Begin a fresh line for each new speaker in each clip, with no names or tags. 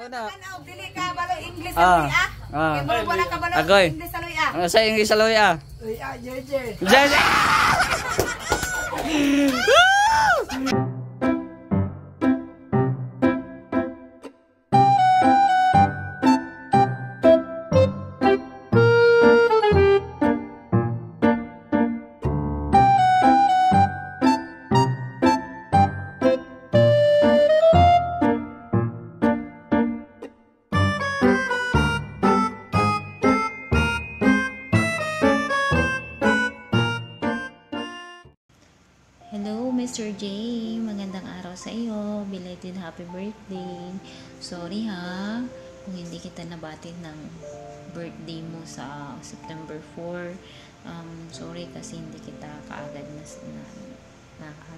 Una.
Ano, dili ka balo English sa luya? Kaya mo wala ka balo English sa luya?
Ano sa English sa luya?
Luya, JJ.
JJ!
Hello, Mr. J. Magandang araw sa iyo. Belated happy birthday. Sorry ha, kung hindi kita nabatid ng birthday mo sa September 4. Sorry kasi hindi kita kaagad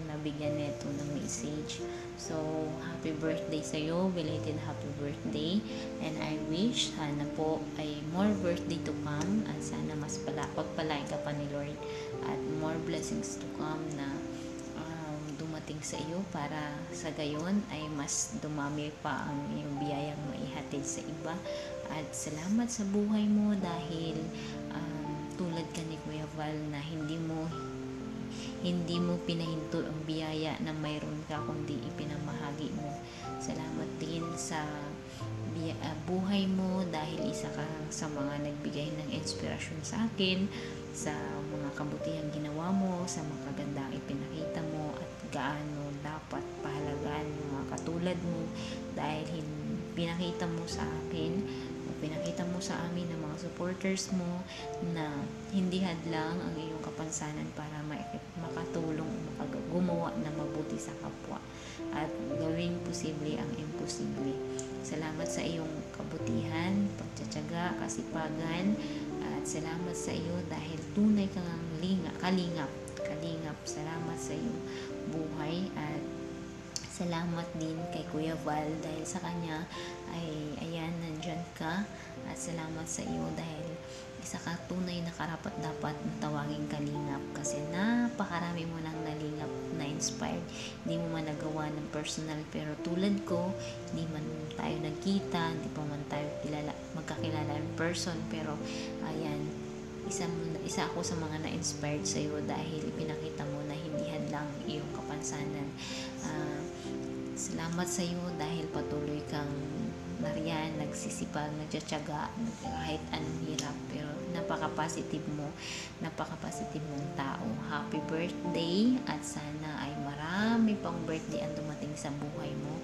nabigyan nito ng message. So, happy birthday sa iyo. Belated happy birthday. And I wish sana po ay more birthday to come at sana mas pagpalain ka pa ni Lord at more blessings to come na dumating sa iyo para sa gayon ay mas dumami pa ang iyong biyayang maihatid sa iba. At salamat sa buhay mo dahil tulad ka ni Kuya Val na hindi mo pinahinto ang biyaya na mayroon ka kundi ipinamahagi mo. Salamat din sa buhay mo dahil isa ka sa mga nagbigay ng inspirasyon sa akin sa mga kabutihang ginawa mo, sa mga kagandang ipinakita mo at gaano dapat pahalagaan ng mga katulad mo dahil pinakita mo sa akin o pinakita mo sa amin ng mga supporters mo na hindi hadlang ang iyong kapansanan para makatulong o gumawa na mabuti sa kapwa at gawing posible ang imposible. Salamat sa iyong kabutihan, pagtsatsaga, kasipagan at salamat sa iyo dahil tunay kang kalingap. Salamat sa iyong buhay at salamat din kay Kuya Val dahil sa kanya ay ayan nandyan ka at salamat sa iyo dahil isa ka tunay na karapat-dapat na tawaging kalingap kasi napakarami mo nang nalingap na inspired. Hindi mo man nagawa ng personal pero tulad ko, hindi man tayo nagkita, hindi pa man tayo magkakilala in person pero ayan, isa ako sa mga na-inspired sa iyo dahil pinakita mo na hindi hadlang iyong kapansanan. Salamat sa iyo dahil patuloy kang nariyan, nagsisipag, nagtsatsaga kahit anong hirap pero napaka-positive mong tao. Happy birthday at sana ay marami pang birthday ang dumating sa buhay mo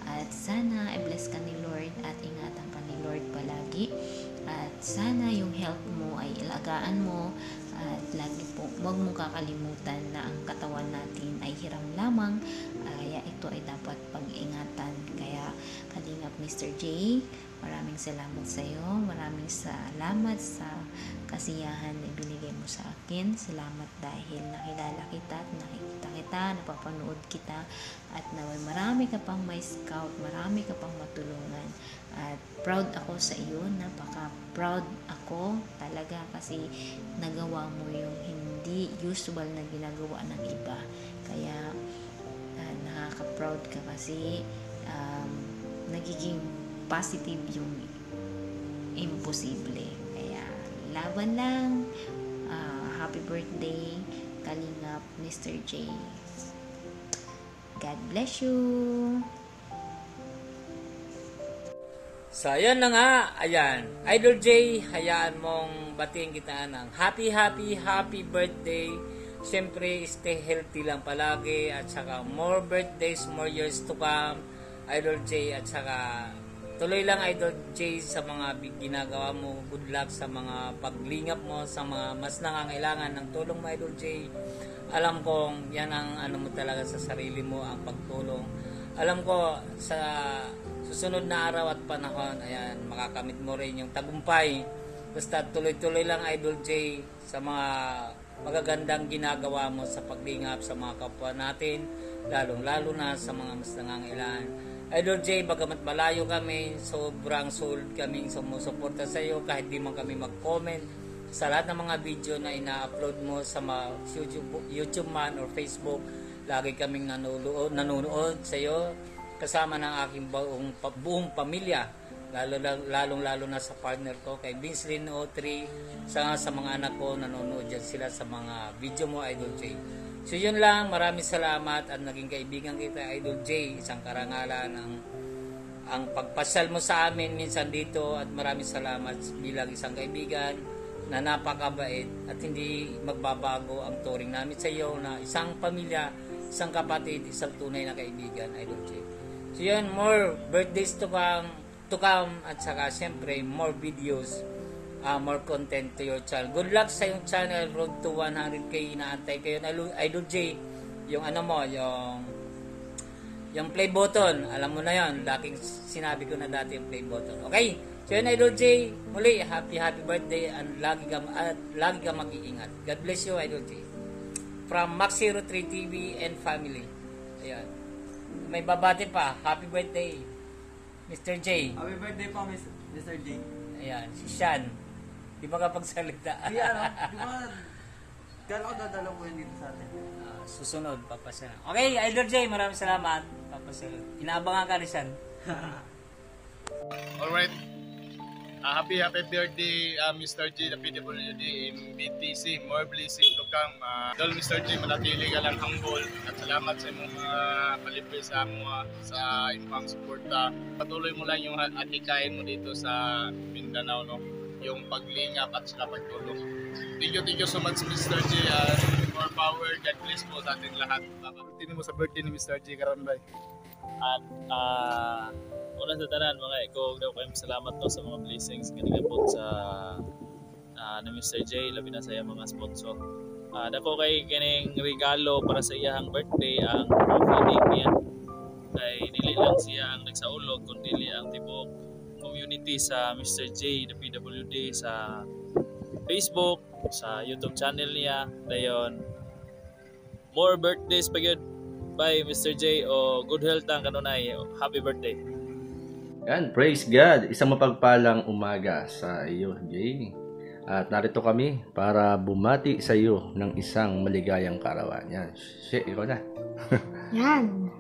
at sana ay bless ka ni Lord at ingatan ka ni Lord palagi at sana yung health mo ay ilagaan mo at lagi po huwag mong kakalimutan na ang katawan natin ay hiram lamang kaya ito ay dapat pag-ingatan. Kaya kalingap Mr. J, maraming salamat sa iyo, maraming salamat sa kasiyahan na binigay mo sa akin. Salamat dahil nakilala kita at nakikita kita, napapanood kita at marami ka pang may scout, marami ka pang matulungan at proud ako sa iyo, napaka-proud ako talaga kasi nagawa mo yung hindi usual na ginagawa ng iba. Kaya nakaka-proud ka kasi nagiging positive yung imposible. Kaya laban lang. Happy birthday kalingap Mr. J. God bless you.
So, ayan na nga. Ayan. Idol J, hayaan mong batiin kita ng happy birthday. Siyempre, stay healthy lang palagi. At saka, more birthdays, more years to come. Idol J, at saka, tuloy lang Idol J sa mga ginagawa mo. Good luck sa mga paglingap mo, sa mga mas nangangailangan ng tulong mo, Idol J. Alam kong yan ang ano mo talaga sa sarili mo, ang pagtulong. Alam ko sa susunod na araw at panahon, ayan, makakamit mo rin yung tagumpay. Basta tuloy-tuloy lang Idol J sa mga magagandang ginagawa mo sa paglingap sa mga kapwa natin, lalong-lalo na sa mga mas nangangailangan. Idol J, bagamat malayo kami, sobrang solid kaming sumusuporta sa iyo kahit di man kami mag-comment sa lahat ng mga video na ina-upload mo sa YouTube man or Facebook. Lagi kaming nanonood sa iyo kasama ng aking buong pamilya, lalong-lalo na sa partner ko, kay Vince Lynn O3, sa mga anak ko, nanonood dyan sila sa mga video mo, Idol J. So yun lang, maraming salamat at naging kaibigan kita, Idol J. Isang karangalan ang pagpasal mo sa amin minsan dito, at maraming salamat bilang isang kaibigan na napakabait at hindi magbabago ang turing namin sa iyo na isang pamilya, isang kapatid, isang tunay na kaibigan, Idol J. So yun, more birthdays to come at saka siyempre more videos, more content to your channel. Good luck sa yung channel, road to 100k, inaantay kayo na Idol J. Yung ano mo, yung play button, alam mo na yon, dating sinabi ko na dati yung play button. Okay? So yun, Idol J, muli, happy birthday, and lagi ka mag-iingat. God bless you, Idol J. From Max03 TV and family. Ayan. May babati pa. Happy birthday, Mr. J.
Happy birthday po, Mr. J.
Ayan, si Sean. Di ba kapagsalita?
Di ba, gano'n ko dadalaw po yun dito sa atin.
Susunod, papasalan. Okay, Idol J, maraming salamat. Papasalan. Inaabangan ka rin, Sean.
Alright. Happy birthday, Mr. J, the PWD in BTC. More blessing to come. Dol, Mr. J, manatili ka lang humble. At salamat sa imong mga palibre sa mga sa imong suporta. Patuloy mo lang yung atikain mo dito sa Mindanao, no? Yung paglingap at saka pagtulong. Thank you so much, Mr. J. More power. God bless po sa ating lahat. Birthday mo sa birthday ni Mr. J Karambay.
At una sa tanan mga ikaw daw kayo salamat to sa mga blessings kanina po sa ni Mr. J, labi na sa mga sponsor. Dako kay kining regalo para sa iyang birthday ang feeding niya. Kay dili lang siya ang nagsaulog kundi ang tibok community sa Mr. J, the PWD sa Facebook, sa YouTube channel niya. Dayon more birthdays pa gyud by Mr. J o good health ang kanunay. Happy birthday.
Yan, praise God. Isang mapagpalang umaga sa iyo, Jay. At narito kami para bumati sa iyo ng isang maligayang karawan. Yan, shit, ikaw na.
Yan,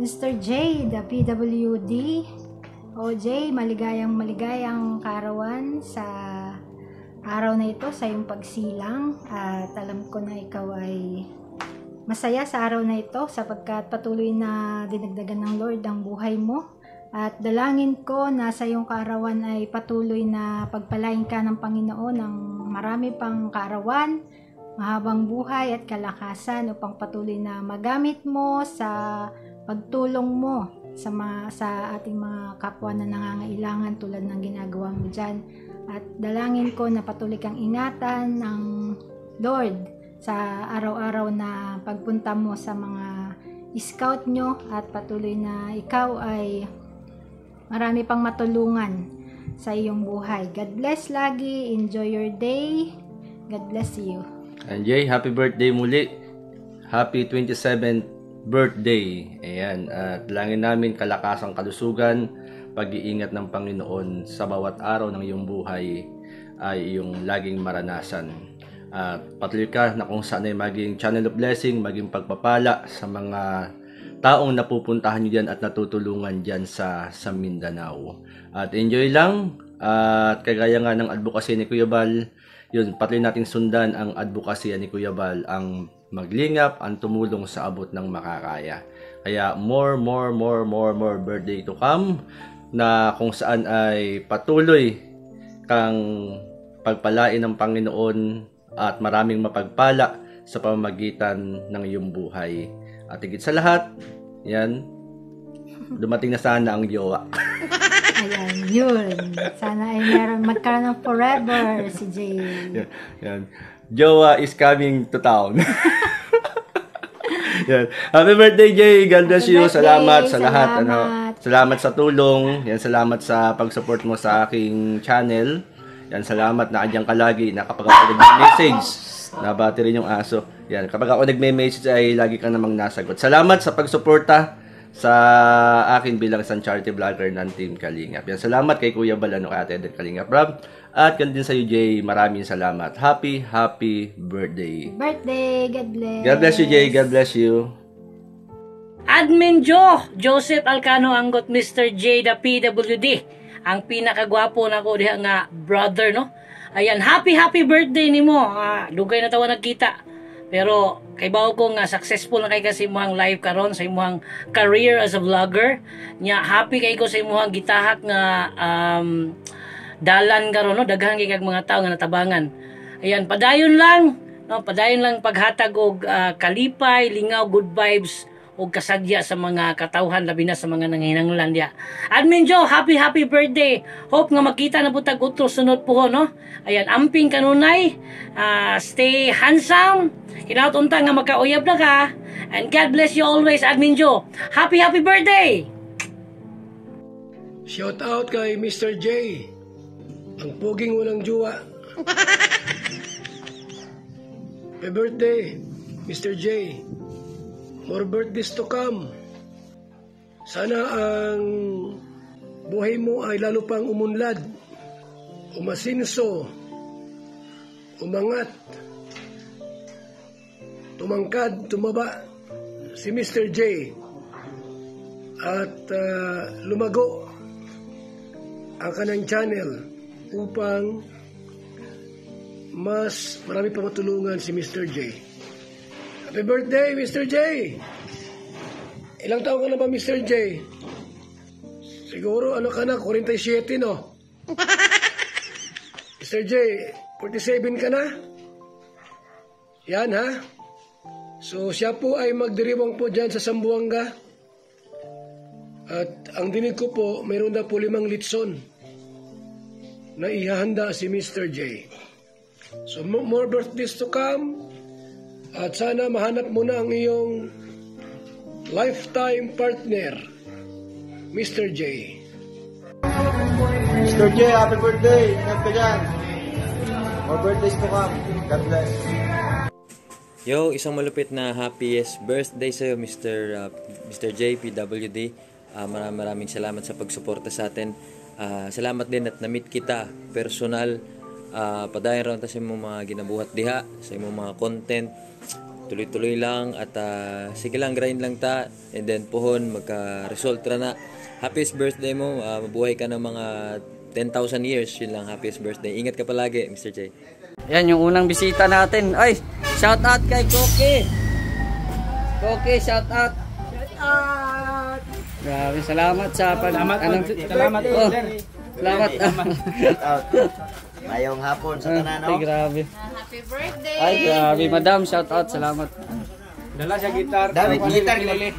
Mr. J, the PWD. O Jay, maligayang karawan sa araw na ito, sa iyong pagsilang. At alam ko na ikaw ay masaya sa araw na ito sapagkat patuloy na dinagdagan ng Lord ang buhay mo. At dalangin ko na sa iyong kaarawan ay patuloy na pagpalain ka ng Panginoon ng marami pang kaarawan, mahabang buhay at kalakasan upang patuloy na magamit mo sa pagtulong mo sa ating mga kapwa na nangangailangan tulad ng ginagawa mo dyan. At dalangin ko na patuloy kang ingatan ng Lord sa araw-araw na pagpunta mo sa mga scout nyo at patuloy na ikaw ay marami pang matulungan sa iyong buhay. God bless lagi. Enjoy your day. God bless you.
And Jay, happy birthday muli. Happy 27th birthday. Ayan. At langin namin kalakasang kalusugan, pag-iingat ng Panginoon sa bawat araw ng iyong buhay ay iyong laging maranasan. At patuloy ka na kung saan ay maging channel of blessing, maging pagpapala sa mga taong napupuntahan nyo dyan at natutulungan dyan sa Mindanao. At enjoy lang. At kagaya nga ng advocacy ni Kuya Bal, yun, patuloy nating sundan ang advocacy ni Kuya Bal, ang maglingap, ang tumulong sa abot ng makakaya. Kaya more birthday to come na kung saan ay patuloy kang pagpalain ng Panginoon at maraming mapagpala sa pamamagitan ng iyong buhay. At higit sa lahat, yan, dumating na sana ang jowa.
Ayan, yun. Sana ay magkaroon ng forever si Jay.
Yan. Jowa is coming to town. Yan. Happy birthday, Jay. God bless you. Salamat sa lahat. Salamat sa tulong. Yan, salamat sa pag-support mo sa aking channel. Yan, salamat na andyan ka lagi na kapag ako nag-message. Nabati rin yung aso. Yan, kapag ako nagme-message ay lagi kang namang nasagot. Salamat sa pagsuporta sa akin bilang isang charity vlogger ng Team Kalingap. Yan, salamat kay Kuya Balano, kay Ate Edith Kalingap Rob. At kan din sa iyo, Jay. Maraming salamat. Happy birthday.
Birthday. God bless.
God bless you, Jay. God bless you.
Admin Joseph Alcano Anggot, Mr. J, the PWD. Ang pinakagwapo na ko diha nga brother, no? Ayan, happy birthday nimo. Dugay na tawa nagkita. Pero kay bawo ko nga successful na kay kasi imong live karon sa imong career as a vlogger. Nya happy kay ko sa imong gitahak nga dalan karon, no? Daghang kay kag mga tawo nga natabangan. Ayan, padayon lang, no? Padayon lang paghatag og kalipay, lingaw, good vibes o kasadya sa mga katawhan, labi na sa mga nanginanglan diya. Admin Joe, happy birthday. Hope nga makita na putag utro sunod po, no? Ayan, amping kanunay. Stay handsome. Kinaut-unta nga magkauyab na ka. And God bless you always, Admin Joe. Happy birthday!
Shout out kay Mr. J. Ang poging walang juwa. Happy birthday, Mr. J. More birthdays to come. Sana ang buhay mo ay lalo pang umunlad, umasinso, umangat, tumangkad, tumaba si Mr. J. At lumago ang kanang channel upang mas marami pa matulungan si Mr. J. Happy birthday, Mr. J! Ilang taon ka na ba, Mr. J? Siguro, ano ka na, 47, no? Mr. J, 47 ka na? Yan, ha? So, siya po ay magdiriwang po dyan sa Zamboanga. At ang dinig ko po, mayroon na po 5 litson na ihahanda si Mr. J. So, more birthdays to come. At sana mahanap mo na ang iyong lifetime partner, Mr. J.
Mr. J, happy birthday! Ingat ka dyan. More birthdays to come. God bless.
Yo, isang malupit na happiest birthday sa'yo, Mr. J, PWD. Maraming salamat sa pagsuporta sa atin. Salamat din at na-meet kita personal. Padayon ron ta sa imong mga ginabuhat diha, sa imong mga content. Tuloy-tuloy lang at sige lang, grind lang ta, and then puhon magka-result ra na. Happiest birthday mo, mabuhay ka ng mga 10,000 years. Yun lang, happiest birthday. Ingat ka palagi, Mr. J.
Yan yung unang bisita natin. Ay, shout out kay Koki. Koki, shout out. Grabe, salamat sa salamat oh, salamat.
Shout out. Mayong hapon sa tanan, no?
Ay, grabe.
Happy birthday!
Ay, grabe, madam, shout out, salamat.
Dala siya gitar.
David,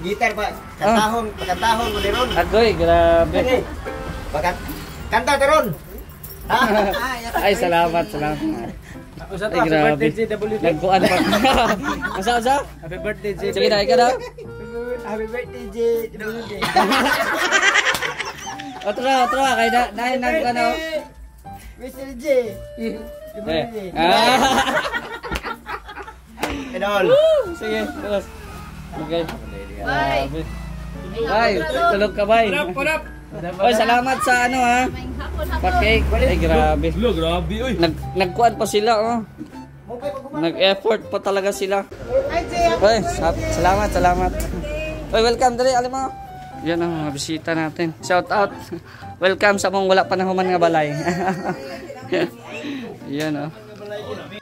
gitar pa. Pagkatahon mo niron.
Agoy, grabe.
Kanta taron.
Ay, salamat. Ay, grabe. Nagkuhan pa. Masa?
Happy birthday, J.
Sige na, ikaw na.
Happy birthday, J.
Otra, kay na nagkuhan ako.
Mr. J. Enol.
Sige, terus. Okay.
Bye!
Bye, tulog ka, bye. Oy, salamat sa ano, ha. Pa-cake. Ay, grabe.
Grabe, uy.
Nagkuhan pa sila, oh. Nag-effort pa talaga sila. Oy, salamat. Oy, welcome dali, alam mo. Yan ang mga bisita natin. Shout out. Welcome sa mong wala pa na human nga balay. Yan, oh.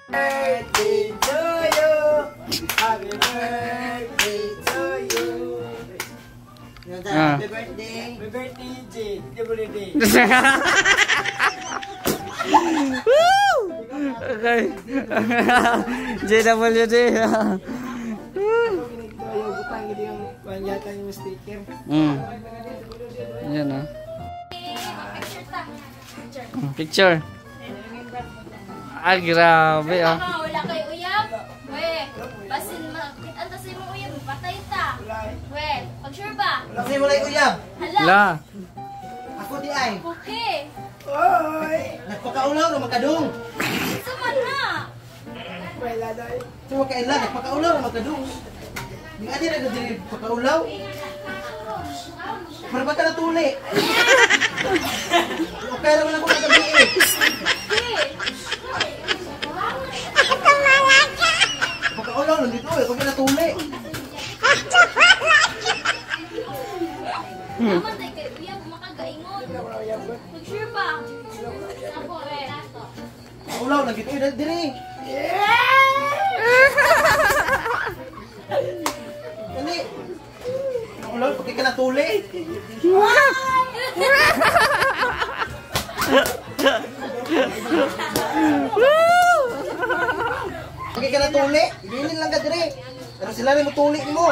Birthday to you. Happy birthday to you. Happy birthday. Happy birthday, J.
Okay. JWD. Yan, oh. Picture. Ay, grabe, oh.
Wala kayo uyab? We, basin makitaan ta sa imong uyab, patay ta. We, pag sure ba?
Kasi mo lang uyab.
Hala.
Ako di ay.
Okay.
Oy. Nagpakaulaw na makadung.
Saman na.
Wala dai. Sumo ka ila, nagpakaulaw na makadung. Di adi na dili pakaulaw. Marba ka na tuli. Pero wala ko kagabi eh. Pagkaulaw lang dito eh, pag natuli.
Mag-share pa. Ako,
Ulaw lagi tayo diri. Dali. Ulaw pati ka na tuli. Pati ka na tuli. Bilin lang ka diri. Pero sila rin mo tuli mo.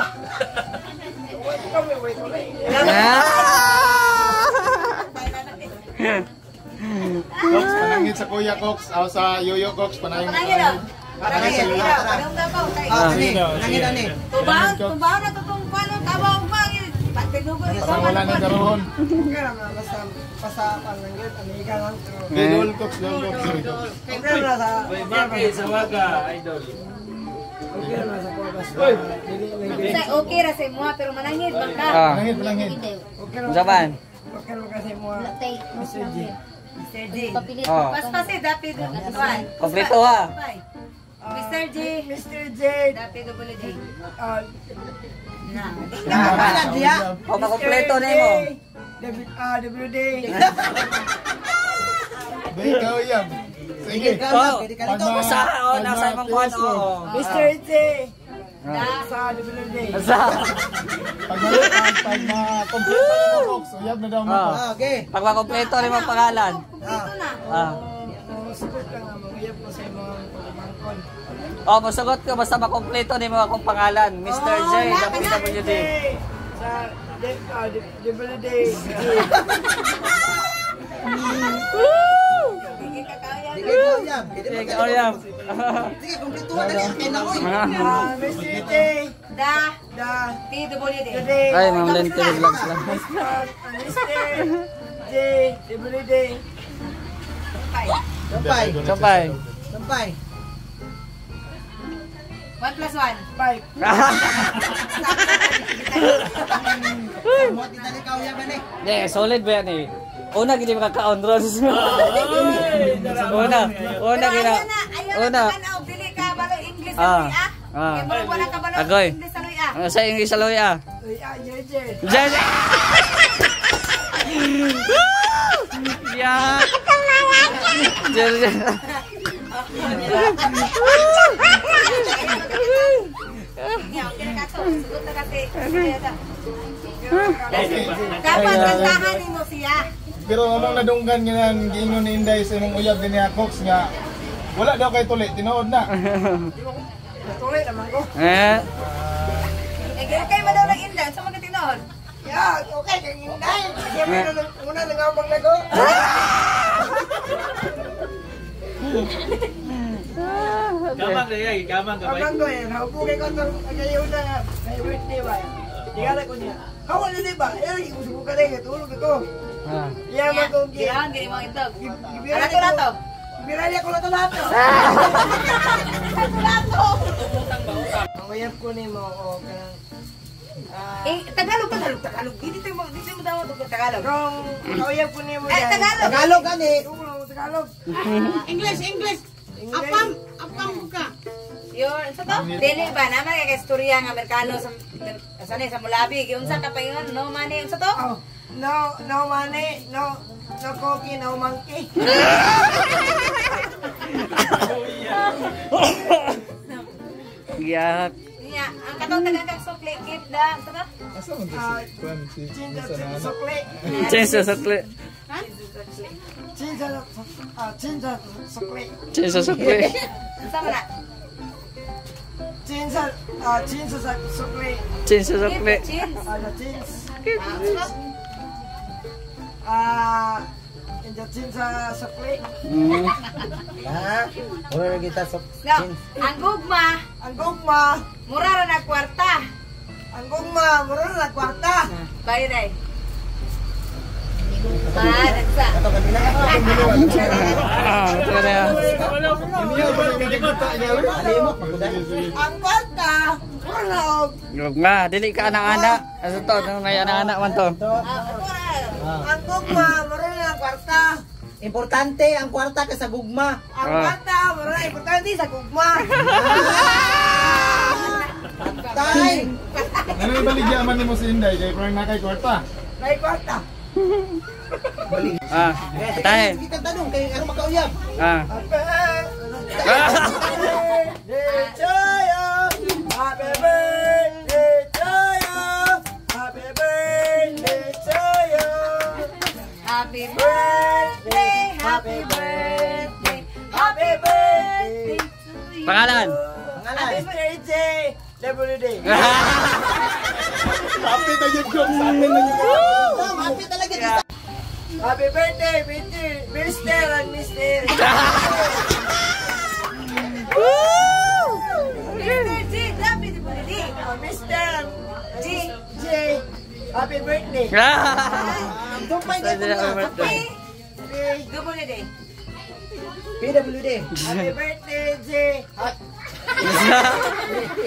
Cox, panangin sa Kuya Cox, o sa Yoyo Cox, panangin. Panangin sa Yoyo.
Panangin ani.
Tubaw na tutong pano tabaw mangin.
Basta wala na daroon.
Basta panangin amiga lang.
Idol Cox, Idol Cox.
Bakit sa waga, idol?
Okay ra sa mo pero manangit man ka.
Panangin.
Japan.
Okay ra kasi mo.
Mr. J.
Pas-pasi, dapat doon.
Kompleto ha.
Mr. J.
Mr. J.
Dapat WD.
O, makompleto na mo.
WD.
Dahil ikaw yan. Sige.
Sa, nasa ibang kuhan.
Mr. J. Sa WD.
Sa.
Pag ma-complete na mo, Cox, uyab na daw mo.
Okay.
Pag makompleto na yung pangalan.
Sugot ka nga, magyab ko sa mga pagmangkon.
O, masagot ko basta makompleto na yung akong pangalan. Mr. J, the PWD.
Sa WD.
Sige, Oriam.
Sige, kumpleto na rin. Kaya na ko. Mr. J.
PWD.
Ay, Ma'am Lente, vlogs lang.
Mr. J. WD.
Sampay.
1 plus 1.
5. Mo titali ka uya ba ni?
Solid ba yan eh? Una, hindi makaka-on rolls. Una.
Dili ka balo English
Ah.
ah. Kaya wala ka balo
Agoy.
English sa luya.
Sa English sa luya. Jeje. Ya. Jeje.
Dapat kantahan mo siya.
Pero among nadunggan nga giingon ni Inday sa imong uyab din niya, Cox, nga wala daw kay tuli, tinuod na.
Tuloy naman ko.
Okay mo daw ng Inday. Sa mga tinood?
Ya, okay kay Inday. Kasi muna nangambang na ko.
Gamang na yan, gamang ka ba?
Abang ko yan, haupugay ko ito ngayon na may birthday ba? Tingala ko niya. Hawa na di ba? Eh, gusto ko ka rin, tulog ako. Yaman ko ang
Kailangan gini mo itog.
Ibirali
Ano to?
Ibirali ako na lato.
Lato!
Ang wayap ko ni mo, o kanang...
Tagalog. Dito mo daw ito Tagalog.
Ang wayap ko ni mo
Eh, Tagalog.
Tagalog gani. Tagalog.
English. Apam buka.
Yun, sa to? Dili ba? Naman kaya istorya ng Amerikano sa Mulabi. Unsa ka pa yun? No money. Unsa to?
No money, no coffee, no monkey.
Giyak.
Niya, ang katong tagang sukli kit da. Unsa to?
Asa man si
Chinsa sukli.
Chinsa sukli.
Chinsa sukli.
Unsa man na?
Chinsa sukli.
Chinsa sukli.
Chins.
Chinsa sukli.
Wala kita sok.
No, ang gugma, mura ra na kwarta.
Ang gugma, mura na kwarta.
Bayray. Nagsa.
Ito na yan.
Ang kwarta, mura na og.
Nga, dili ka anak-anak. Asa to, ngay anak-anak man to.
Ang gugma, mura na kwarta.
Importante ang kwarta ka sa gugma.
Ang kwarta, mura na importante sa gugma.
Tay!
Ano yung baligyaman ni mo si Inday? Kaya parang nakay kwarta.
May kwarta.
Tayo.
Kita tanong kay ano makauyab.
Happy birthday to you. Happy birthday to you.
Happy birthday, happy birthday, happy birthday to you.
Pangalan?
Happy birthday, WD.
Happy na yun, Jones. Happy na yun.
Happy talaga dito.
Happy birthday, Mr. and Mr.
Mr. G, happy birthday.
Mr. J. Happy birthday.
Tumpay ka
Happy birthday.
PWD.
Happy birthday, J.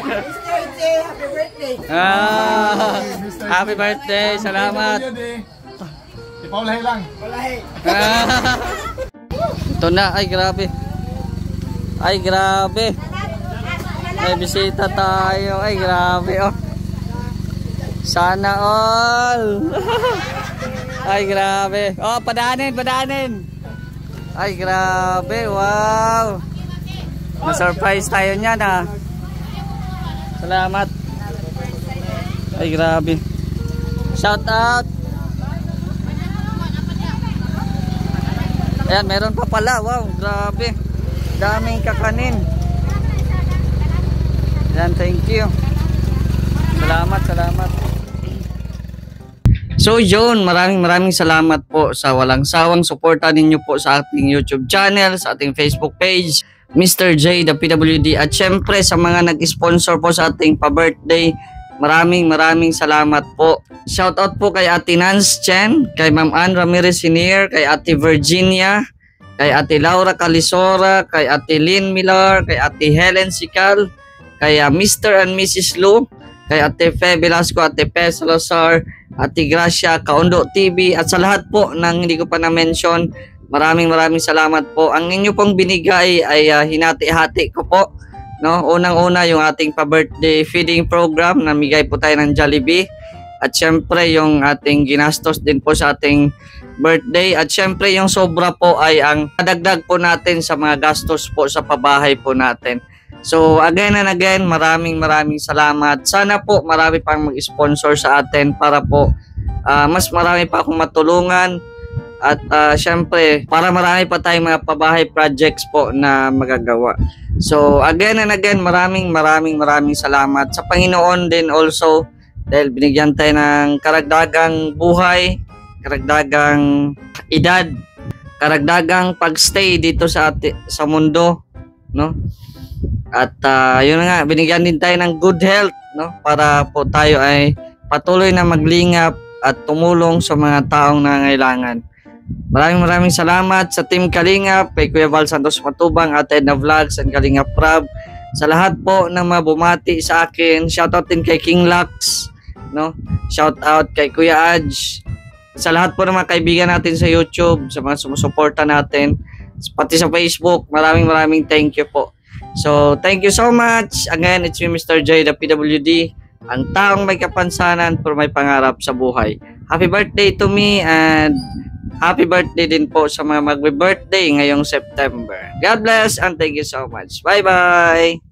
Mr. J, happy birthday.
Happy birthday. Salamat.
Ipaulahi lang.
Walahi.
Ito na. Ay, grabe. Ay, grabe. May bisita tayo. Ay, grabe, oh. Sana all. Ay, grabe. Oh, padanin. Ay, grabe. Wow. Na-surprise tayo niyan, ah. Salamat. Ay, grabe. Shout out. Ayan, meron pa pala. Wow, grabe. Daming kakanin. Ayan, thank you. Salamat. So yun, maraming salamat po sa walang sawang suporta ninyo po sa ating YouTube channel, sa ating Facebook page, Mr. J, the PWD, at syempre sa mga nag-sponsor po sa ating pa-birthday. Maraming salamat po. Shoutout po kay Ate Nance Chen, kay Ma'am Ann Ramirez Senior, kay Ate Virginia, kay Ate Laura Calisora, kay Ate Lynn Miller, kay Ate Helen Sical, kay Mr. and Mrs. Lu, kay Ate Fe Velasco, Ate Pe Salazar, Ate Gracia, Kaundo TV, at sa lahat po ng hindi ko pa na-mention, maraming salamat po. Ang inyo pong binigay ay hinati-hati ko po. No? Unang-una yung ating pa-birthday feeding program, namigay po tayo ng Jollibee. At syempre yung ating ginastos din po sa ating birthday. At syempre yung sobra po ay ang nadagdag po natin sa mga gastos po sa pabahay po natin. So again and again, maraming salamat. Sana po marami pang mag-sponsor sa atin para po mas marami pa akong matulungan. At syempre, para marami pa tayong mga pabahay projects po na magagawa. So again and again, maraming salamat sa Panginoon din also. Dahil binigyan tayo ng karagdagang buhay, karagdagang edad, karagdagang pagstay dito sa mundo, no? At yun nga, binigyan din tayo ng good health, no? Para po tayo ay patuloy na maglingap at tumulong sa mga taong nangangailangan. Maraming salamat sa Team Kalingap, kay Kuya Val Santos Matubang, Ate Edna Vlogs, and Kalingap Prab. Sa lahat po na mabumati sa akin, shoutout din kay King Lux, no? Shoutout kay Kuya Aj. Sa lahat po ng mga kaibigan natin sa YouTube, sa mga sumusuporta natin, pati sa Facebook, maraming thank you po. So, thank you so much. Again, it's me, Mr. J, the PWD, ang taong may kapansanan pero may pangarap sa buhay. Happy birthday to me, and happy birthday din po sa mga magbe-birthday ngayong September. God bless and thank you so much. Bye-bye!